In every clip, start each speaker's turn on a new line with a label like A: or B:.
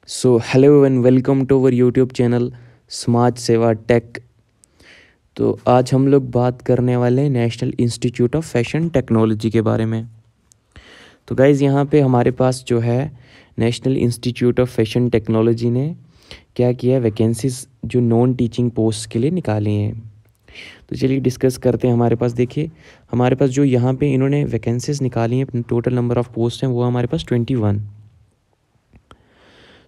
A: So hello and welcome to our YouTube channel Samaj Seva take. तो आज हम लोग बात करने वाले हैं national institute of fashion technology के बारे में। तो गाइज़ यहाँ पे हमारे पास जो है national institute of fashion technology ने क्या किया है, वैकेंसीज जो नॉन टीचिंग पोस्ट के लिए निकाली हैं। तो चलिए डिस्कस करते हैं। हमारे पास देखिए, हमारे पास जो यहाँ पे इन्होंने वैकेंसीज निकाली हैं, टोटल नंबर ऑफ पोस्ट हैं वो हमारे पास 21।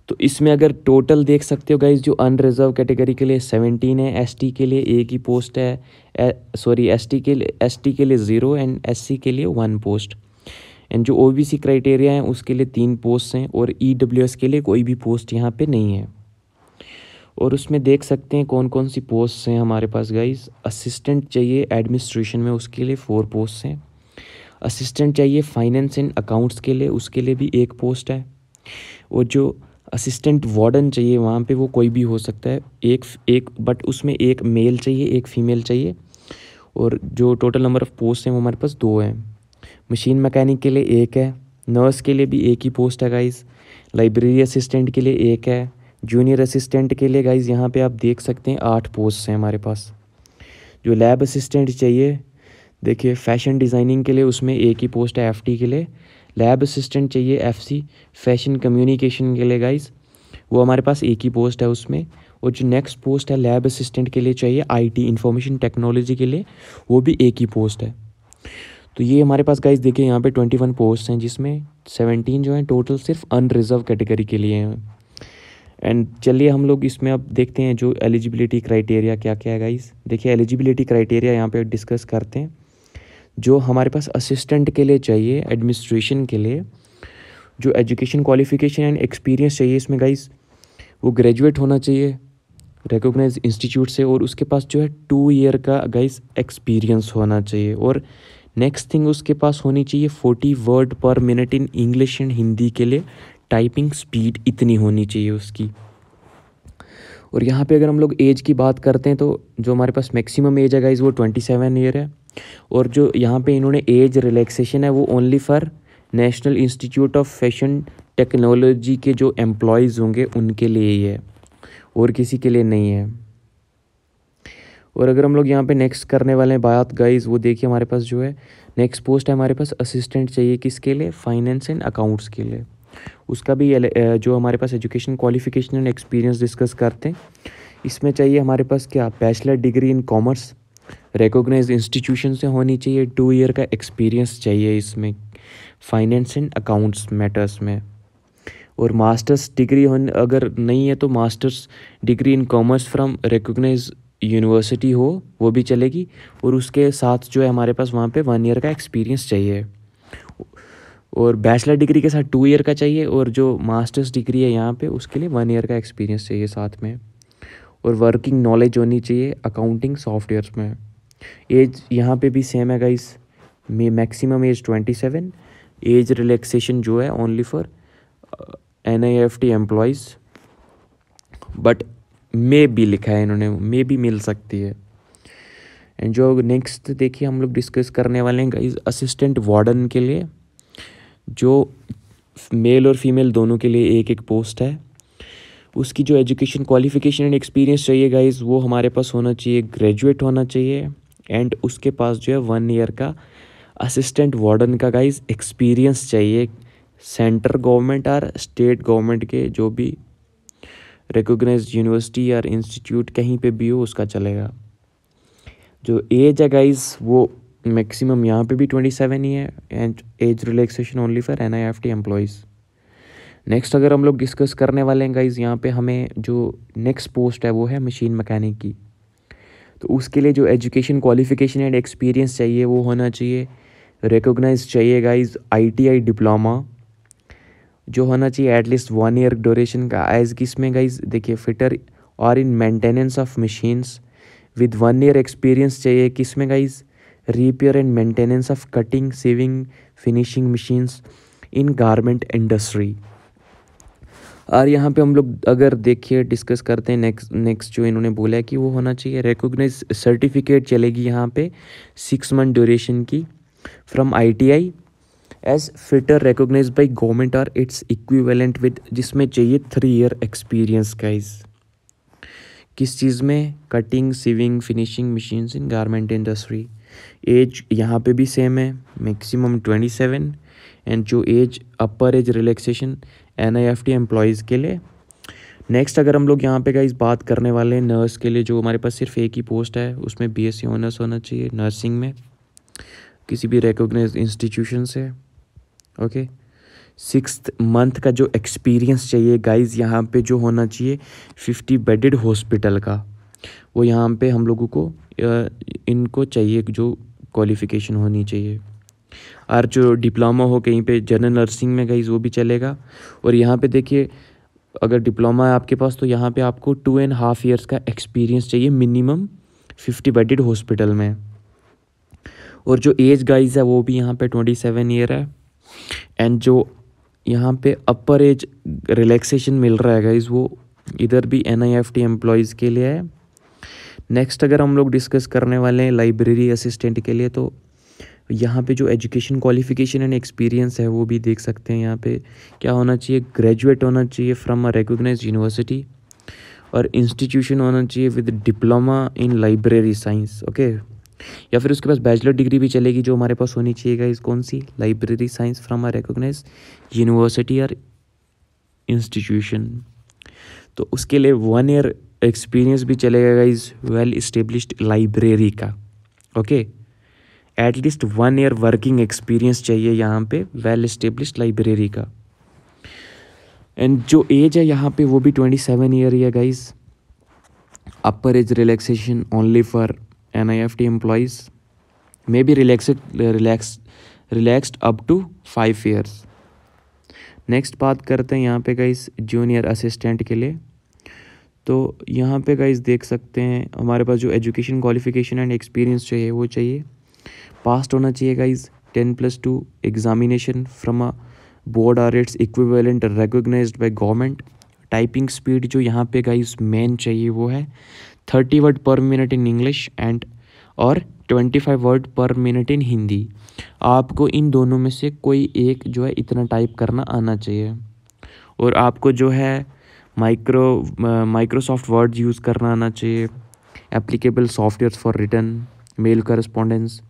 A: तो इसमें अगर टोटल देख सकते हो गाइज, जो अनरिजर्व कैटेगरी के लिए 17 है, एसटी के लिए एक ही पोस्ट है, एसटी के लिए 0 एंड एससी के लिए 1 पोस्ट। एंड जो ओबीसी क्राइटेरिया है उसके लिए 3 पोस्ट हैं और ईडब्ल्यूएस के लिए कोई भी पोस्ट यहाँ पे नहीं है। और उसमें देख सकते हैं कौन कौन सी पोस्ट हैं हमारे पास गाइज। असिस्टेंट चाहिए एडमिनिस्ट्रेशन में, उसके लिए 4 पोस्ट हैं। असिस्टेंट चाहिए फाइनेंस एंड अकाउंट्स के लिए, उसके लिए भी 1 पोस्ट है। और जो असिस्टेंट वार्डन चाहिए वहाँ पे वो कोई भी हो सकता है, एक बट उसमें एक मेल चाहिए, एक फीमेल चाहिए। और जो टोटल नंबर ऑफ़ पोस्ट हैं वो हमारे पास 2 हैं। मशीन मैकेनिक के लिए 1 है, नर्स के लिए भी 1 ही पोस्ट है गाइज़, लाइब्रेरी असिस्टेंट के लिए 1 है, जूनियर असिस्टेंट के लिए गाइज़ यहाँ पे आप देख सकते हैं 8 पोस्ट हैं हमारे पास। जो लैब असिस्टेंट चाहिए, देखिए फैशन डिज़ाइनिंग के लिए उसमें 1 ही पोस्ट है एफटी के लिए। लैब असिस्टेंट चाहिए एफसी फैशन कम्युनिकेशन के लिए गाइस, वो हमारे पास 1 ही पोस्ट है उसमें। और जो नेक्स्ट पोस्ट है लैब असिस्टेंट के लिए चाहिए आईटी इंफॉर्मेशन टेक्नोलॉजी के लिए, वो भी 1 ही पोस्ट है। तो ये हमारे पास गाइस देखिए यहाँ पे 21 पोस्ट हैं, जिसमें 17 जो हैं टोटल सिर्फ अनरिजर्व कैटेगरी के लिए हैं। एंड चलिए हम लोग इसमें अब देखते हैं जो एलिजिबिलिटी क्राइटेरिया क्या क्या है गाइस। देखिए एलिजिबिलिटी क्राइटेरिया यहाँ पे डिस्कस करते हैं। जो हमारे पास असिस्टेंट के लिए चाहिए एडमिनिस्ट्रेशन के लिए, जो एजुकेशन क्वालिफिकेशन एंड एक्सपीरियंस चाहिए इसमें गाइस, वो ग्रेजुएट होना चाहिए रिकॉग्नाइज इंस्टीट्यूट से, और उसके पास जो है 2 ईयर का गाइस एक्सपीरियंस होना चाहिए। और नेक्स्ट थिंग उसके पास होनी चाहिए 40 वर्ड पर minute in English and Hindi के लिए टाइपिंग स्पीड इतनी होनी चाहिए उसकी। और यहाँ पे अगर हम लोग एज की बात करते हैं तो जो हमारे पास मैक्सिमम एज है गाइस वो 27 ईयर है। और जो यहाँ पे इन्होंने एज रिलैक्सेशन है वो only for national institute of fashion technology के जो एम्प्लॉयज़ होंगे उनके लिए ही है, और किसी के लिए नहीं है। और अगर हम लोग यहाँ पे नेक्स्ट करने वाले हैं बात गाइस, वो देखिए हमारे पास जो है नेक्स्ट पोस्ट है हमारे पास असिस्टेंट चाहिए, किसके लिए, फाइनेंस एंड अकाउंट्स के लिए। उसका भी जो हमारे पास education qualification and experience discuss करते हैं। इसमें चाहिए हमारे पास क्या, bachelor degree in commerce recognised institution से होनी चाहिए, 2 ईयर का एक्सपीरियंस चाहिए इसमें फाइनेंस एंड अकाउंट्स मैटर्स में। और मास्टर्स डिग्री अगर नहीं है तो masters degree in commerce from recognize university हो वो भी चलेगी। और उसके साथ जो है हमारे पास वहाँ पे 1 ईयर का एक्सपीरियंस चाहिए। और बैचलर डिग्री के साथ 2 ईयर का चाहिए, और जो मास्टर्स डिग्री है यहाँ पे उसके लिए 1 ईयर का एक्सपीरियंस चाहिए साथ में। और वर्किंग नॉलेज होनी चाहिए अकाउंटिंग सॉफ्टवेयर्स में। एज यहाँ पे भी सेम है guys, maximum age 27। Age relaxation जो है only for NIFT employees, but मे भी लिखा है इन्होंने, मे भी मिल सकती है। एंड जो नेक्स्ट देखिए हम लोग डिस्कस करने वाले हैं गाइस, असिस्टेंट वार्डन के लिए जो मेल और फीमेल दोनों के लिए 1 पोस्ट है। उसकी जो एजुकेशन क्वालिफिकेशन एंड एक्सपीरियंस चाहिए गाइस, वो हमारे पास होना चाहिए, ग्रेजुएट होना चाहिए। एंड उसके पास जो है 1 ईयर का असिस्टेंट वार्डन का गाइस एक्सपीरियंस चाहिए, सेंट्रल गवर्नमेंट और स्टेट गवर्नमेंट के जो भी रिकॉग्नाइज्ड यूनिवर्सिटी या इंस्टीट्यूट कहीं पे भी हो उसका चलेगा। जो एज है गाइस वो मैक्सिमम यहाँ पे भी 27 ही है। And as relaxation only for NIFT employees. Next अगर हम लोग डिस्कस करने वाले हैं गाइज, यहाँ पे हमें जो नेक्स्ट पोस्ट है वो है मशीन मैकेनिक की। तो उसके लिए जो एजुकेशन क्वालिफिकेशन एंड एक्सपीरियंस चाहिए वो होना चाहिए, रिकॉग्नाइज चाहिए गाइज ITI डिप्लोमा, जो होना चाहिए एटलीस्ट 1 ईयर ड्यूरेशन का। एज किसमें गाइज देखिए, फिटर और in maintenance of machines with 1 year experience चाहिए, किसमें guys, repair and maintenance of cutting saving finishing machines in garment industry. और यहाँ पे हम लोग अगर देखिए डिस्कस करते हैं नेक्स्ट जो इन्होंने बोला है कि वो होना चाहिए रिकॉग्नाइज सर्टिफिकेट चलेगी यहाँ पे 6 मंथ ड्यूरेशन की from ITI as fitter recognized by government और इट्स इक्विवेलेंट विद, जिसमें चाहिए 3 ईयर एक्सपीरियंस गाइज। किस चीज़ में? Cutting, sewing, finishing machines in garment industry. Age यहाँ पे भी सेम है, मैक्सिमम 27। एंड जो age upper age relaxation NIFT employees के लिए। नेक्स्ट अगर हम लोग यहाँ पे गाइस बात करने वाले हैं नर्स के लिए, जो हमारे पास सिर्फ एक ही पोस्ट है, उसमें BSc ऑनर्स होना चाहिए नर्सिंग में किसी भी रिकॉग्नाइज्ड इंस्टीट्यूशन से। ओके, 6th मंथ का जो एक्सपीरियंस चाहिए गाइस यहाँ पे जो होना चाहिए 50 बेडेड हॉस्पिटल का, वो यहाँ पे हम लोगों को इनको चाहिए जो क्वालिफ़िकेशन होनी चाहिए। और जो डिप्लोमा हो कहीं पे जनरल नर्सिंग में गाइस वो भी चलेगा। और यहाँ पे देखिए अगर डिप्लोमा है आपके पास तो यहाँ पे आपको 2.5 ईयर्स का एक्सपीरियंस चाहिए मिनिमम 50 बेडेड हॉस्पिटल में। और जो एज गाइस है वो भी यहाँ पे 27 ईयर है। एंड जो यहाँ पे अपर एज रिलैक्सेशन मिल रहा है गाइस वो इधर भी NIFT एम्प्लॉयज़ के लिए है। नेक्स्ट अगर हम लोग डिस्कस करने वाले हैं लाइब्रेरी असिस्टेंट के लिए, तो यहाँ पे जो एजुकेशन क्वालिफिकेशन एंड एक्सपीरियंस है वो भी देख सकते हैं। यहाँ पे क्या होना चाहिए? ग्रेजुएट होना चाहिए फ्रॉम अ रिकॉग्नाइज्ड यूनिवर्सिटी और इंस्टीट्यूशन होना चाहिए with diploma in library science. Okay, या फिर उसके पास बैचलर डिग्री भी चलेगी जो हमारे पास होनी चाहिए गाइस, कौन सी? Library science from a recognised university और इंस्टीट्यूशन। तो उसके लिए 1 ईयर एक्सपीरियंस भी चलेगा गाइस वेल इस्टेब्लिश्ड लाइब्रेरी का। Okay, at least 1 year working experience चाहिए यहाँ पे वेल इस्टेब्लिश्ड लाइब्रेरी का। एंड जो एज है यहाँ पे वो भी 27 ईयर ही है guys. Upper age relaxation only for NIFT employees may be relaxed up to 5 years. Next बात करते हैं यहाँ पे गाइस जूनियर असिस्टेंट के लिए। तो यहाँ पे गाइस देख सकते हैं हमारे पास जो एजुकेशन क्वालिफिकेशन एंड एक्सपीरियंस चाहिए वो चाहिए पास्ट होना चाहिए guys 10+2 examination from a board और it's equivalent recognised by government. Typing speed जो यहाँ पे गाइज मेन चाहिए वो है 30 वर्ड पर मिनट इन इंग्लिश एंड और 25 वर्ड पर मिनट इन हिंदी। आपको इन दोनों में से कोई एक जो है इतना टाइप करना आना चाहिए। और आपको जो है माइक्रोसॉफ्ट वर्ड यूज़ करना आना चाहिए, applicable software for return mail correspondence,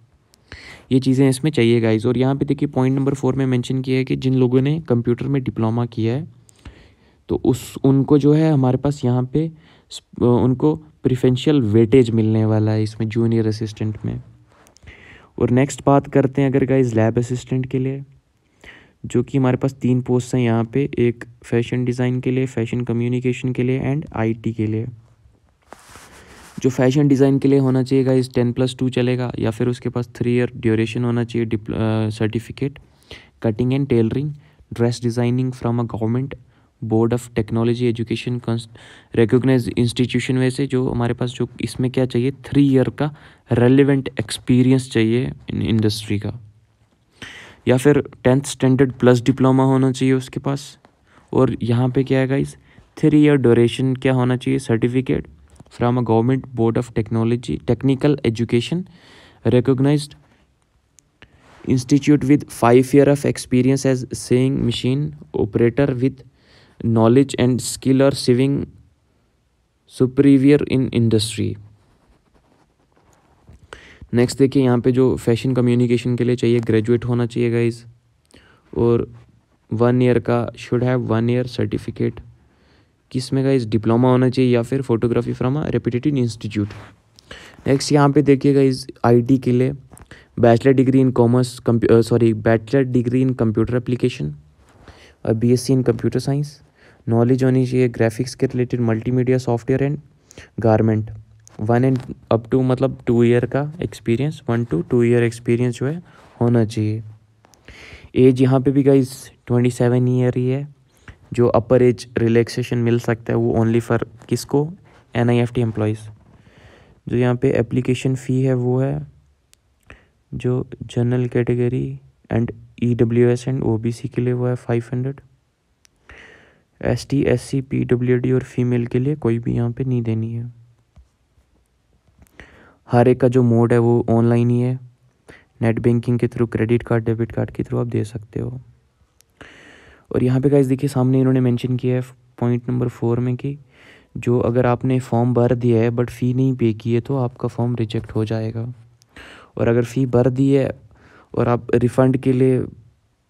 A: ये चीज़ें इसमें चाहिए गाइज। और यहाँ पे देखिए पॉइंट नंबर 4 में मेंशन किया है कि जिन लोगों ने कंप्यूटर में डिप्लोमा किया है तो उनको जो है हमारे पास यहाँ पे उनको प्रिफरेंशियल वेटेज मिलने वाला है इसमें जूनियर असिस्टेंट में। और नेक्स्ट बात करते हैं अगर गाइज लैब असिस्टेंट के लिए, जो कि हमारे पास 3 पोस्ट हैं यहाँ पे, एक फैशन डिज़ाइन के लिए, फैशन कम्युनिकेशन के लिए एंड IT के लिए। जो फैशन डिज़ाइन के लिए होना चाहिए गाइस 10+2 चलेगा, या फिर उसके पास 3 ईयर ड्यूरेशन होना चाहिए certificate cutting and tailoring dress designing from a government board of technology education recognized institution में से। जो हमारे पास जो इसमें क्या चाहिए 3 ईयर का रेलिवेंट एक्सपीरियंस चाहिए इन इंडस्ट्री का, या फिर 10th स्टैंडर्ड प्लस डिप्लोमा होना चाहिए उसके पास। और यहाँ पे क्या है गाइस 3 ईयर ड्यूरेशन क्या होना चाहिए certificate from a government board of technical education recognized institute with 5 year of experience as sewing machine operator with knowledge and skill or sewing superior in industry। Next देखिए यहाँ पे जो fashion communication के लिए चाहिए ग्रेजुएट होना चाहिए guys, और 1 ईयर का शुड हैव 1 ईयर सर्टिफिकेट किसमें गाइस डिप्लोमा होना चाहिए या फिर photography from a reputed institute. Next यहाँ पे देखिएगा इस IT के लिए bachelor degree in commerce bachelor degree in computer application और BSc in computer science. Knowledge होनी चाहिए ग्राफिक्स के related multimedia software and garment. 1 and up to मतलब 2 ईयर का एक्सपीरियंस, 1 to 2 ईयर एक्सपीरियंस जो है होना चाहिए। एज यहाँ पे भी गाइस 27 ईयर ही है। जो अपर एज रिलैक्सेशन मिल सकता है वो ओनली फॉर किसको? NIFT employees. जो यहाँ पे एप्लीकेशन फ़ी है वो है जो general category and EWS and OBC के लिए वो है 500। ST SC PWD और फीमेल के लिए कोई भी यहाँ पे नहीं देनी है। हर एक का जो मोड है वो ऑनलाइन ही है। नेट बैंकिंग के through, credit card, debit card के थ्रू आप दे सकते हो। और यहाँ पे गाइस देखिए सामने इन्होंने मेंशन किया है पॉइंट नंबर 4 में कि जो अगर आपने फॉर्म भर दिया है बट फ़ी नहीं पे की है तो आपका फॉर्म रिजेक्ट हो जाएगा। और अगर फ़ी भर दी है और आप रिफ़ंड के लिए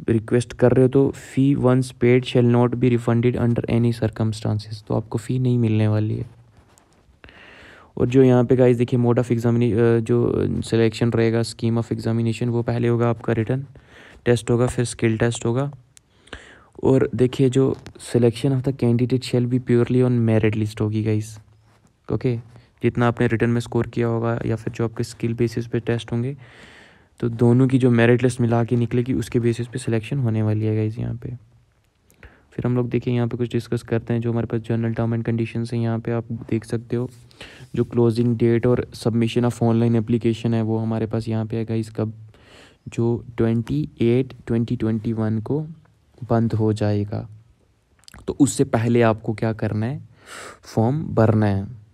A: रिक्वेस्ट कर रहे हो तो fee once paid shall not be refunded under any circumstances, तो आपको फ़ी नहीं मिलने वाली है। और जो यहाँ पे गाइस देखिए मोड ऑफ एग्जामिनेशन, जो सिलेक्शन रहेगा, स्कीम ऑफ एग्जामिनेशन, वो पहले होगा आपका रिटन टेस्ट होगा, फिर स्किल टेस्ट होगा। और देखिए जो selection of the candidate shall be purely on merit list होगी गाइस। ओके, जितना आपने रिटन में स्कोर किया होगा या फिर जो आपके स्किल बेसिस पे टेस्ट होंगे, तो दोनों की जो मेरिट लिस्ट मिला के निकलेगी उसके बेसिस पे सिलेक्शन होने वाली है गाइस यहाँ पे। फिर हम लोग देखिए यहाँ पे कुछ डिस्कस करते हैं जो हमारे पास जनरल टर्म एंड कंडीशंस हैं। यहाँ पे आप देख सकते हो जो क्लोजिंग डेट और सबमिशन ऑफ ऑनलाइन एप्लीकेशन है वो हमारे पास यहाँ पे है गाइस कब, जो 28/20/21 को बंद हो जाएगा। तो उससे पहले आपको क्या करना है, फॉर्म भरना है।